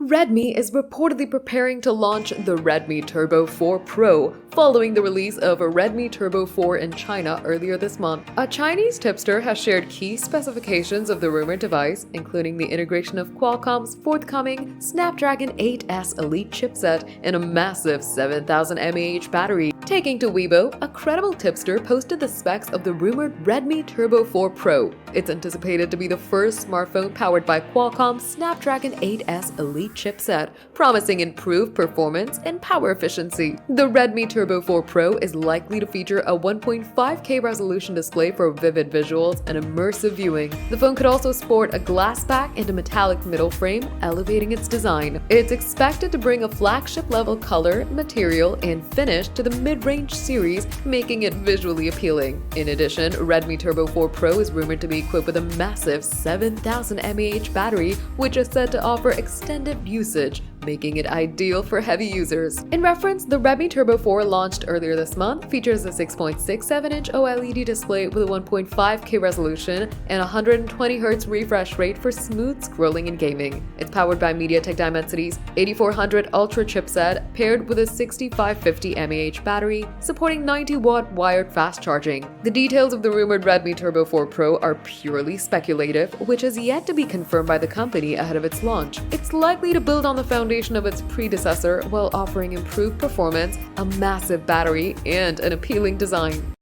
Redmi is reportedly preparing to launch the Redmi Turbo 4 Pro following the release of a Redmi Turbo 4 in China earlier this month. A Chinese tipster has shared key specifications of the rumored device, including the integration of Qualcomm's forthcoming Snapdragon 8S Elite chipset and a massive 7000 mAh battery. Taking to Weibo, a credible tipster posted the specs of the rumored Redmi Turbo 4 Pro. It's anticipated to be the first smartphone powered by Qualcomm's Snapdragon 8S Elite chipset, promising improved performance and power efficiency. The Redmi Turbo 4 Pro is likely to feature a 1.5K resolution display for vivid visuals and immersive viewing. The phone could also sport a glass back and a metallic middle frame, elevating its design. It's expected to bring a flagship-level color, material, and finish to the mid-range series, making it visually appealing. In addition, Redmi Turbo 4 Pro is rumored to be equipped with a massive 7000 mAh battery, which is said to offer extended usage, making it ideal for heavy users. In reference, the Redmi Turbo 4 launched earlier this month features a 6.67-inch OLED display with a 1.5K resolution and 120Hz refresh rate for smooth scrolling and gaming. It's powered by MediaTek Dimensity's 8400 Ultra chipset paired with a 6550 mAh battery, supporting 90-watt wired fast charging. The details of the rumored Redmi Turbo 4 Pro are purely speculative, which is yet to be confirmed by the company ahead of its launch. It's likely to build on the foundation of its predecessor while offering improved performance, a massive battery, and an appealing design.